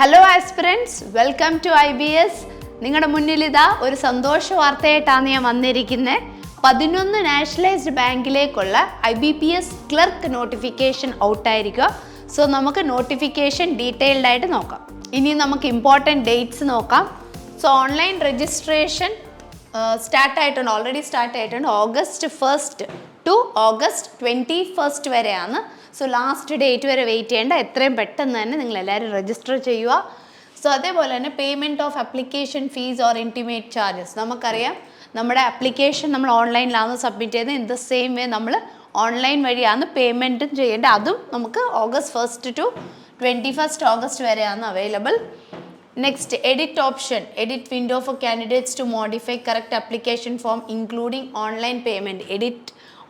Hello aspirants, welcome to IBS. നിങ്ങളുടെ മുന്നിൽ ഇതാ ഒരു സന്തോഷ വാർത്തയായിട്ടാണ് ഞാൻ വന്നിരിക്കുന്നത്. 11 നാഷണലൈസ്ഡ് ബാങ്കിലേക്കുള്ള IBPS Clerk നോട്ടിഫിക്കേഷൻ ഔട്ടായിരിക്കുക. സോ നമുക്ക് നോട്ടിഫിക്കേഷൻ ഡീറ്റെയിൽഡ് ആയിട്ട് നോക്കാം. ഇനി നമുക്ക് ഇമ്പോർട്ടൻറ്റ് ഡേറ്റ്സ് നോക്കാം. സോ ഓൺലൈൻ രജിസ്ട്രേഷൻ സ്റ്റാർട്ടായിട്ടുണ്ട്, ഓൾറെഡി സ്റ്റാർട്ടായിട്ടുണ്ട്. August 1st to August 21st വരെയാണ്. സോ ലാസ്റ്റ് ഡേറ്റ് വരെ വെയിറ്റ് ചെയ്യേണ്ട, എത്രയും പെട്ടെന്ന് തന്നെ നിങ്ങളെല്ലാവരും രജിസ്റ്റർ ചെയ്യുക. സോ അതേപോലെ തന്നെ payment of application fees or intimate charges. നമുക്കറിയാം നമ്മുടെ ആപ്ലിക്കേഷൻ നമ്മൾ ഓൺലൈനിലാണ് സബ്മിറ്റ് ചെയ്യുന്നത്. ഇൻ ദ സെയിം വേ നമ്മൾ ഓൺലൈൻ വഴിയാണ് പേയ്മെൻറ്റും ചെയ്യേണ്ടത്. അതും നമുക്ക് August 1st to 21st August വരെയാണ് available. Next, edit option. Edit window for candidates to modify correct application form including online payment. Edit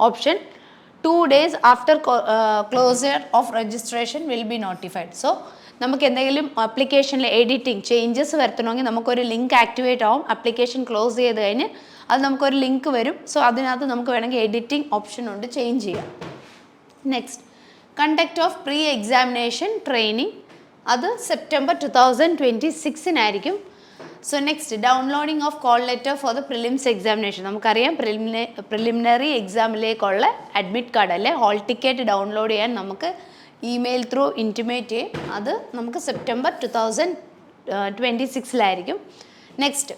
option 2 days after closure of registration will be notified. So, നമുക്ക് എന്തെങ്കിലും ആപ്ലിക്കേഷനിൽ editing changes വരുത്തണമെങ്കിൽ നമുക്കൊരു link activate ആവും. Application close ചെയ്ത് കഴിഞ്ഞ് അത് നമുക്കൊരു link വരും. സോ അതിനകത്ത് നമുക്ക് വേണമെങ്കിൽ എഡിറ്റിംഗ് ഓപ്ഷൻ ഉണ്ട്, ചേഞ്ച് ചെയ്യാം. Next, conduct of pre examination training, അത് September 2026 so next, downloading of call letter for the prelims examination. നമുക്കറിയാം പ്രിലിമിനറി എക്സാമിലേക്കുള്ള അഡ്മിറ്റ് കാർഡ് അല്ലെ ഹോൾ ടിക്കറ്റ് ഡൗൺലോഡ് ചെയ്യാൻ നമുക്ക് ഇമെയിൽ ത്രൂ ഇൻറ്റിമേറ്റ് ചെയ്യും. അത് നമുക്ക് September 2026 next,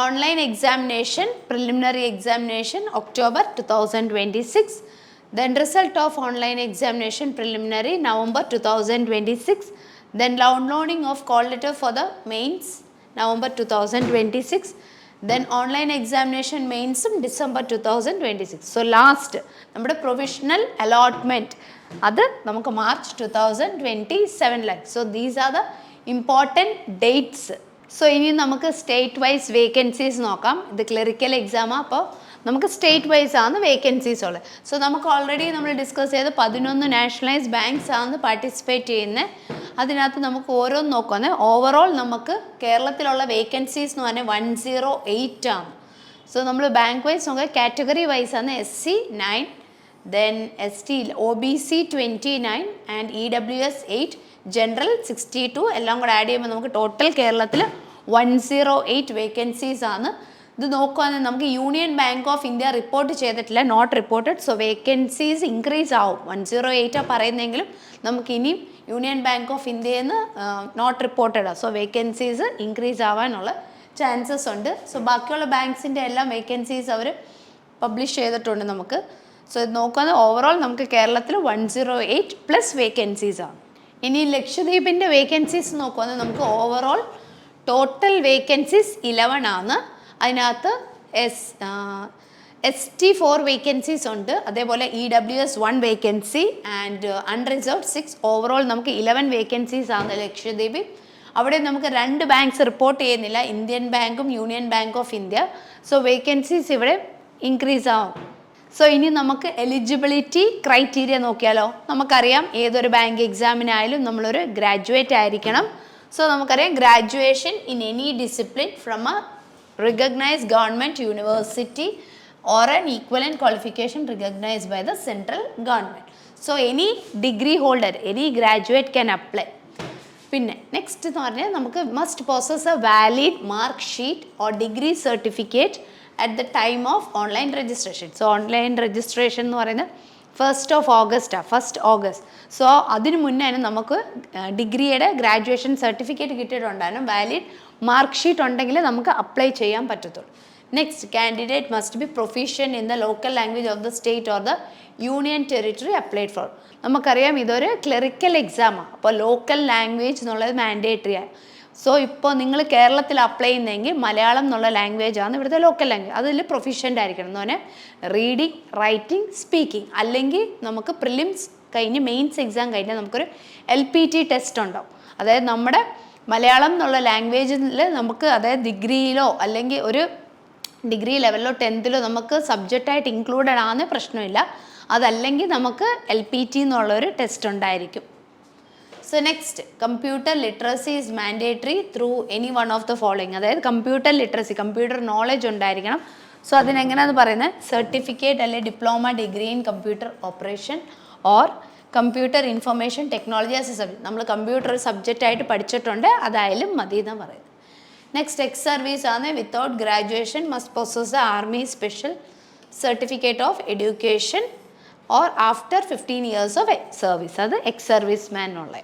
online examination preliminary examination October 2026. Then result of online examination preliminary November 2026. Then downloading of call letter for the mains November 2026. Then online examination mains December 2026. So last നമ്മുടെ provisional allotment അത് നമുക്ക് March 2027. So these are the important dates. So ഇനി നമുക്ക് state wise vacancies നോക്കാം. ഇത് clerical എക്സാമാണ്, അപ്പോൾ നമുക്ക് state vice ആണ് വേക്കൻസീസ് ഉള്ളത്. സോ നമുക്ക് ഓൾറെഡി നമ്മൾ ഡിസ്കസ് ചെയ്ത് 11 നാഷണലൈസ്ഡ് ബാങ്ക്സ് ആണ് പാർട്ടിസിപ്പേറ്റ് ചെയ്യുന്നത്. അതിനകത്ത് നമുക്ക് ഓരോന്ന് നോക്കുന്നത് ഓവറോൾ നമുക്ക് കേരളത്തിലുള്ള വേക്കൻസീസ് എന്ന് പറഞ്ഞാൽ 108 ആണ്. സോ നമ്മൾ ബാങ്ക് വൈസ് നോക്കുക, കാറ്റഗറി വൈസ് ആണ് SC 9, then ST OBC 29 and EWS 8, general 62, എല്ലാം കൂടെ ആഡ് ചെയ്യുമ്പോൾ നമുക്ക് ടോട്ടൽ കേരളത്തിൽ 108 വേക്കൻസീസ് ആണ്. ഇത് നോക്കുകയാണെങ്കിൽ നമുക്ക് Union Bank of India report ചെയ്തിട്ടില്ല, not reported. So vacancies increase ആവും. 108 പറയുന്നെങ്കിലും നമുക്ക് ഇനിയും യൂണിയൻ ബാങ്ക് ഓഫ് ഇന്ത്യയിൽ നിന്ന് നോട്ട് റിപ്പോർട്ടഡാണ്. സോ വേക്കൻസീസ് ഇൻക്രീസ് ആവാനുള്ള ചാൻസസ് ഉണ്ട്. സോ ബാക്കിയുള്ള ബാങ്ക്സിൻ്റെ എല്ലാം വേക്കൻസീസ് അവർ പബ്ലിഷ് ചെയ്തിട്ടുണ്ട് നമുക്ക്. സോ ഇത് നോക്കുകയാണെങ്കിൽ ഓവറോൾ നമുക്ക് കേരളത്തിൽ 108 പ്ലസ് വേക്കൻസീസ് ആണ്. ഇനി ലക്ഷദ്വീപിൻ്റെ വേക്കൻസീസ് നോക്കുകയാണെങ്കിൽ നമുക്ക് ഓവറോൾ ടോട്ടൽ വേക്കൻസീസ് 11 ആണ്. അതിനകത്ത് ST 4 വേക്കൻസീസ് ഉണ്ട്, അതേപോലെ EWS 1 vacancy and unreserved 6. Overall നമുക്ക് 11 വേക്കൻസീസ് ആണ് ലക്ഷദ്വീപിൽ. അവിടെ നമുക്ക് 2 ബാങ്ക്സ് റിപ്പോർട്ട് ചെയ്യുന്നില്ല, ഇന്ത്യൻ ബാങ്കും union Bank of India. So vacancies ഇവിടെ ഇൻക്രീസ് ആവും. സോ ഇനി നമുക്ക് എലിജിബിലിറ്റി ക്രൈറ്റീരിയ നോക്കിയാലോ. നമുക്കറിയാം ഏതൊരു ബാങ്ക് എക്സാമിനായാലും നമ്മളൊരു ഗ്രാജുവേറ്റ് ആയിരിക്കണം. സോ നമുക്കറിയാം graduation in any discipline from A recognized government university or an equivalent qualification recognized by the central government. So any degree holder, any graduate can apply. പിന്നെ next എന്ന് പറഞ്ഞാൽ നമുക്ക് must possess a valid mark sheet or degree certificate at the time of online registration. So online registration എന്ന് പറയുന്നത് 1st of August. So അതിന് മുന്നേ നമുക്ക് ഡിഗ്രിയുടെ ഗ്രാജുവേഷൻ സർട്ടിഫിക്കറ്റ് കിട്ടിയിട്ടുണ്ടായിരുന്നു. വാലിഡ് മാർക്ക് ഷീറ്റ് ഉണ്ടെങ്കിൽ നമുക്ക് അപ്ലൈ ചെയ്യാൻ പറ്റത്തുള്ളൂ. Next, candidate must be proficient in the local language of the state or the union territory applied for. നമുക്കറിയാം ഇതൊരു ക്ലറിക്കൽ എക്സാമാണ്, അപ്പോൾ ലോക്കൽ ലാംഗ്വേജ് എന്നുള്ളത് മാൻഡേറ്ററി ആണ്. സോ ഇപ്പോൾ നിങ്ങൾ കേരളത്തിൽ അപ്ലൈ ചെയ്യുന്നതെങ്കിൽ മലയാളം എന്നുള്ള ലാംഗ്വേജ് ആണ് ഇവിടുത്തെ ലോക്കൽ ലാംഗ്വേജ്. അതിൽ പ്രൊഫിഷ്യൻ്റ് ആയിരിക്കണം എന്ന് പറഞ്ഞാൽ റീഡിങ്, റൈറ്റിംഗ്, സ്പീക്കിംഗ്. അല്ലെങ്കിൽ നമുക്ക് പ്രിലിംസ് കഴിഞ്ഞ് മെയിൻസ് എക്സാം കഴിഞ്ഞാൽ നമുക്കൊരു LPT ടെസ്റ്റ് ഉണ്ടാവും. അതായത് നമ്മുടെ മലയാളം എന്നുള്ള ലാംഗ്വേജിൽ നമുക്ക്, അതായത് ഡിഗ്രിയിലോ അല്ലെങ്കിൽ ഒരു ഡിഗ്രി ലെവലിലോ 10th നമുക്ക് സബ്ജക്റ്റായിട്ട് ഇൻക്ലൂഡഡ് ആണെന്ന് പ്രശ്നമില്ല. അതല്ലെങ്കിൽ നമുക്ക് LPT എന്നുള്ളൊരു ടെസ്റ്റ് ഉണ്ടായിരിക്കും. So next, computer literacy is mandatory through any one of the following. അതായത് കമ്പ്യൂട്ടർ ലിറ്ററസി, കമ്പ്യൂട്ടർ നോളജ് ഉണ്ടായിരിക്കണം. സോ അതിനെങ്ങനെയാണെന്ന് പറയുന്നത് സർട്ടിഫിക്കറ്റ് അല്ലെങ്കിൽ diploma degree in computer operation or computer information technology as A subject. നമ്മൾ computer സബ്ജക്റ്റായിട്ട് പഠിച്ചിട്ടുണ്ട്, അതായാലും മതി എന്നാണ് പറയുന്നത്. നെക്സ്റ്റ് എക്സ് സർവീസ് ആണ്. Without graduation must possess the army special certificate of education or after 15 years of service. അത് ex service മാനുള്ള.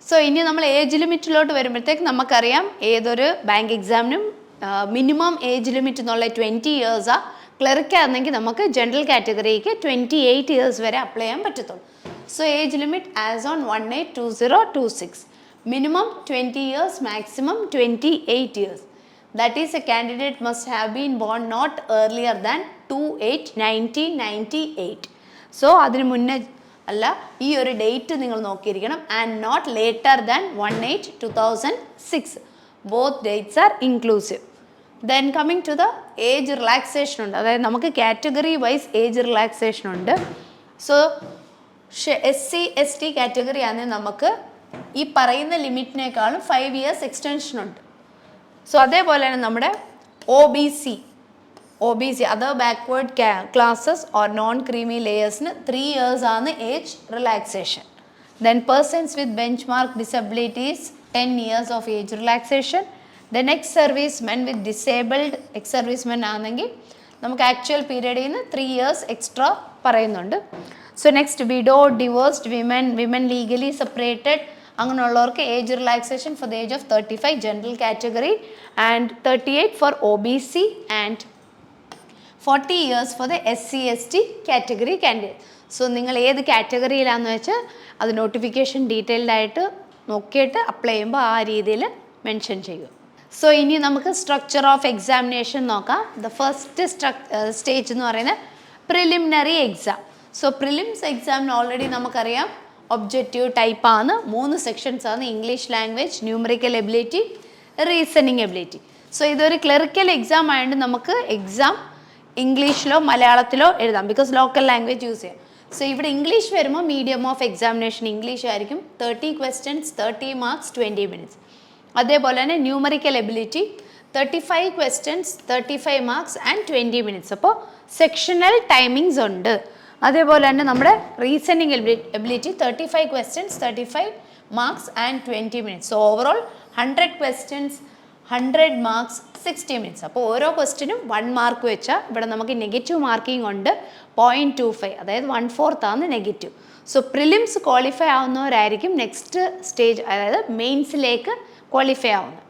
So ഇനി നമ്മൾ ഏജ് ലിമിറ്റിലോട്ട് വരുമ്പോഴത്തേക്ക് നമുക്കറിയാം ഏതൊരു ബാങ്ക് എക്സാമിനും മിനിമം ഏജ് ലിമിറ്റ് എന്നുള്ള 20 years. ക്ലർക്കാണെങ്കിൽ നമുക്ക് ജനറൽ കാറ്റഗറിക്ക് 28 years വരെ അപ്ലൈ ചെയ്യാൻ പറ്റത്തുള്ളൂ. So age limit as on 182026. Minimum 20 years, maximum 28 years. That is, a candidate must have been born not earlier than 2/8/1998. So അതിന് മുന്നേ അല്ല, ഈ ഒരു ഡേറ്റ് നിങ്ങൾ നോക്കിയിരിക്കണം. And not later than 1/8/2006. Both dates are inclusive. Then coming to the age relaxation ഉണ്ട്. അതായത് നമുക്ക് കാറ്റഗറി വൈസ് ഏജ് റിലാക്സേഷൻ ഉണ്ട്. സോ SC ST കാറ്റഗറി ആണെങ്കിൽ നമുക്ക് ഈ പറയുന്ന ലിമിറ്റിനേക്കാളും 5 years എക്സ്റ്റൻഷൻ ഉണ്ട്. സോ അതേപോലെ തന്നെ നമ്മുടെ OBC other backward classes or non creamy ലെയേഴ്സിന് 3 years ആണ് age relaxation. Then persons with benchmark disabilities 10 years of age relaxation. Then X service men with disabled ex service men ആണെങ്കിൽ നമുക്ക് actual പീരീഡിൽ നിന്ന് 3 years extra പറയുന്നുണ്ട്. So next widow, divorced women legally separated അങ്ങനെയുള്ളവർക്ക് age relaxation for the age of 35 general category and 38 for OBC and 40 years for the SC ST category candidate. So നിങ്ങൾ ഏത് കാറ്റഗറിയിലാണെന്ന് വെച്ചാൽ അത് നോട്ടിഫിക്കേഷൻ ഡീറ്റെയിൽഡ് ആയിട്ട് നോക്കിയിട്ട് apply ചെയ്യുമ്പോൾ ആ രീതിയിൽ മെൻഷൻ ചെയ്യും. സോ ഇനി നമുക്ക് സ്ട്രക്ചർ ഓഫ് എക്സാമിനേഷൻ നോക്കാം. ദ ഫസ്റ്റ് സ്റ്റേജ് എന്ന് പറയുന്നത് പ്രിലിമിനറി എക്സാം. സോ പ്രിലിംസ് എക്സാമിന് ഓൾറെഡി നമുക്കറിയാം ഒബ്ജക്റ്റീവ് ടൈപ്പാണ്. 3 sections ആണ്. English language, numerical ability, reasoning ability. So ഇതൊരു ക്ലറിക്കൽ എക്സാം ആയതുകൊണ്ട് നമുക്ക് എക്സാം ഇംഗ്ലീഷിലോ മലയാളത്തിലോ എഴുതാം, ബിക്കോസ് ലോക്കൽ ലാംഗ്വേജ് യൂസ് ചെയ്യാം. സോ ഇവിടെ ഇംഗ്ലീഷ് വരുമ്പോൾ മീഡിയം ഓഫ് എക്സാമിനേഷൻ ഇംഗ്ലീഷ് ആയിരിക്കും. 30 questions, 30 marks, 20 minutes. അതേപോലെ തന്നെ numerical ability 35 questions, 35 marks and 20 minutes. അപ്പോൾ സെക്ഷണൽ ടൈമിങ്സ് ഉണ്ട്. അതേപോലെ തന്നെ നമ്മുടെ reasoning ability 35 questions, 35 marks and 20 minutes. So overall 100 questions, 100 marks, 60 minutes. അപ്പോൾ ഓരോ ക്വസ്റ്റിനും 1 mark വെച്ചാൽ ഇവിടെ നമുക്ക് നെഗറ്റീവ് മാർക്കിംഗ് ഉണ്ട് 0.25, അതായത് 1/4 ആണ് നെഗറ്റീവ്. സോ പ്രിലിംസ് ക്വാളിഫൈ ആവുന്നവരായിരിക്കും നെക്സ്റ്റ് സ്റ്റേജ്, അതായത് മെയിൻസിലേക്ക് ക്വാളിഫൈ ആവുന്നത്.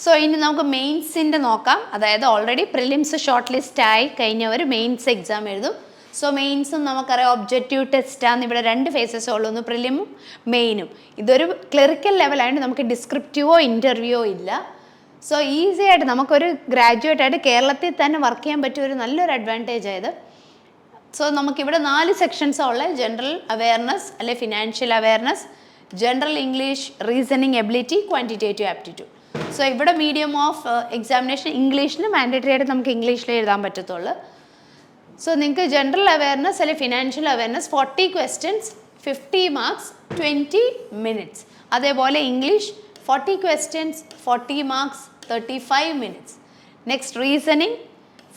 സോ ഇനി നമുക്ക് മെയിൻസിൻ്റെ നോക്കാം. അതായത് ഓൾറെഡി പ്രിലിംസ് ഷോർട്ട് ലിസ്റ്റ് ആയി കഴിഞ്ഞവർ മെയിൻസ് എക്സാം എഴുതും. സോ മെയിൻസും നമുക്കറിയാം ഒബ്ജക്റ്റീവ് ടെസ്റ്റാണ്. ഇവിടെ 2 phases ഉള്ളൂ, ഒന്ന് പ്രിലിമും മെയിനും. ഇതൊരു ക്ലറിക്കൽ ലെവലായതുകൊണ്ട് നമുക്ക് ഡിസ്ക്രിപ്റ്റീവോ ഇൻ്റർവ്യൂവോ ഇല്ല. സോ ഈസി ആയിട്ട് നമുക്കൊരു ഗ്രാജുവേറ്റ് ആയിട്ട് കേരളത്തിൽ തന്നെ വർക്ക് ചെയ്യാൻ പറ്റിയ ഒരു നല്ലൊരു അഡ്വാൻറ്റേജ് ആയത്. സോ നമുക്കിവിടെ 4 sections ഉള്ളത്. ജനറൽ അവെയർനെസ് അല്ലെ financial awareness, general English, reasoning ability, quantitative aptitude. So ഇവിടെ മീഡിയം ഓഫ് എക്സാമിനേഷൻ ഇംഗ്ലീഷിന് മാൻഡേറ്ററി ആയിട്ട് നമുക്ക് ഇംഗ്ലീഷിൽ എഴുതാൻ പറ്റത്തുള്ളൂ. സോ നിങ്ങൾക്ക് ജനറൽ അവെയർനെസ് അല്ലെ financial awareness 40 questions, 50 marks, 20 minutes. അതേപോലെ English 40 questions, 40 marks, 35 minutes. Next reasoning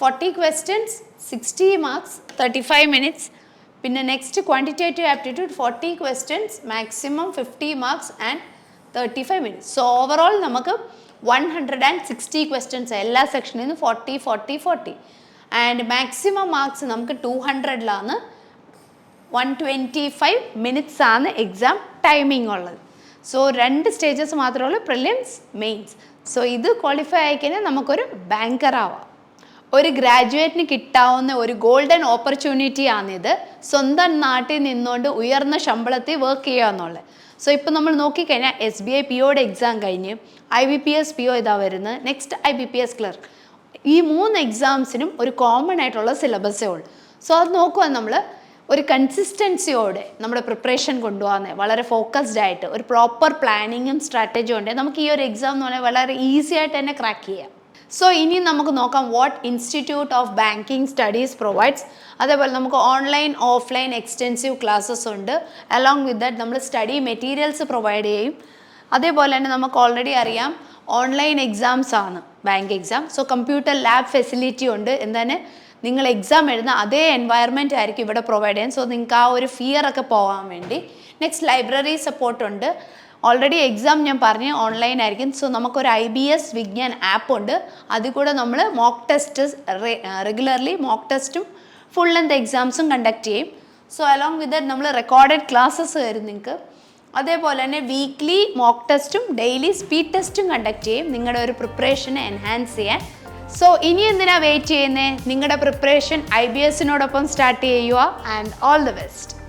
40 questions, 60 marks, 35 minutes. പിന്നെ next quantitative aptitude 40 questions, maximum 50 marks and 35 minutes. So overall നമുക്ക് 160 questions എല്ലാ സെക്ഷനിൽ നിന്ന് 40, 40, 40. ആൻഡ് മാക്സിമം മാർക്സ് നമുക്ക് 200ലാണ്. 125 minutes ആണ് exam timing ഉള്ളത്. So 2 stages മാത്രമേ ഉള്ളൂ, പ്രിലിംസ്, മെയിൻസ്. സോ ഇത് ക്വാളിഫൈ ആയിക്കഴിഞ്ഞാൽ നമുക്കൊരു ബാങ്കർ ആവാം. ഒരു ഗ്രാജുവേറ്റിന് കിട്ടാവുന്ന ഒരു ഗോൾഡൻ ഓപ്പർച്യൂണിറ്റി ആണിത്. സ്വന്തം നാട്ടിൽ നിന്നുകൊണ്ട് ഉയർന്ന ശമ്പളത്തിൽ വർക്ക് ചെയ്യുക എന്നുള്ളത്. സോ ഇപ്പോൾ നമ്മൾ നോക്കിക്കഴിഞ്ഞാൽ SBI POയുടെ എക്സാം കഴിഞ്ഞ് IBPS PO ഇതാ വരുന്നത്. Next IBPS clerk. ഈ 3 എക്സാംസിനും ഒരു കോമൺ ആയിട്ടുള്ള സിലബസേ ഉള്ളൂ. സോ അത് നോക്കുക, നമ്മൾ ഒരു കൺസിസ്റ്റൻസിയോടെ നമ്മുടെ പ്രിപ്പറേഷൻ കൊണ്ടുപോകുന്നത് വളരെ ഫോക്കസ്ഡ് ആയിട്ട് ഒരു പ്രോപ്പർ പ്ലാനിങ്ങും സ്ട്രാറ്റജിയും ഉണ്ട്. നമുക്ക് ഈ ഒരു എക്സാം എന്ന് പറഞ്ഞാൽ വളരെ ഈസി ആയിട്ട് തന്നെ ക്രാക്ക് ചെയ്യാം. സോ ഇനി നമുക്ക് നോക്കാം what institute of banking studies provides. അതേപോലെ നമുക്ക് ഓൺലൈൻ ഓഫ്ലൈൻ എക്സ്റ്റെൻസീവ് ക്ലാസ്സസ് ഉണ്ട്. അലോങ് വിത്ത് ദാറ്റ് നമ്മൾ സ്റ്റഡി മെറ്റീരിയൽസ് പ്രൊവൈഡ് ചെയ്യും. അതേപോലെ തന്നെ നമുക്ക് ഓൾറെഡി അറിയാം ഓൺലൈൻ എക്സാംസ് ആണ് bank exam. So computer lab facility ഉണ്ട്. എന്താണ് നിങ്ങൾ എക്സാം എഴുതുന്ന അതേ എൻവയറമെൻറ്റ് ആയിരിക്കും ഇവിടെ പ്രൊവൈഡ് ചെയ്യാൻ. സോ നിങ്ങൾക്ക് ആ ഒരു ഫിയർ ഒക്കെ പോകാൻ വേണ്ടി നെക്സ്റ്റ് ലൈബ്രറി സപ്പോർട്ട് ഉണ്ട്. ഓൾറെഡി എക്സാം ഞാൻ പറഞ്ഞു ഓൺലൈൻ ആയിരിക്കും. സോ നമുക്കൊരു IBS വിജ്ഞാൻ ആപ്പ് ഉണ്ട്. അതിൽ കൂടെ നമ്മൾ മോക്ക് ടെസ്റ്റ് റെഗുലർലി മോക്ക് ടെസ്റ്റും ഫുൾ ലെങ്ത് എക്സാംസും കണ്ടക്ട് ചെയ്യും. സോ അലോങ് വിത്ത് ദാറ്റ് നമ്മൾ റെക്കോർഡഡ് ക്ലാസ്സസ് വരും നിങ്ങൾക്ക്. അതേപോലെ തന്നെ വീക്ക്ലി മോക്ക് ടെസ്റ്റും ഡെയിലി സ്പീഡ് ടെസ്റ്റും കണ്ടക്ട് ചെയ്യും നിങ്ങളുടെ ഒരു പ്രിപ്പറേഷനെ എൻഹാൻസ് ചെയ്യാൻ. സോ ഇനി എന്തിനാ വെയിറ്റ് ചെയ്യുന്നത്? നിങ്ങളുടെ പ്രിപ്പറേഷൻ IBSനോടൊപ്പം സ്റ്റാർട്ട് ചെയ്യുക. And all the best.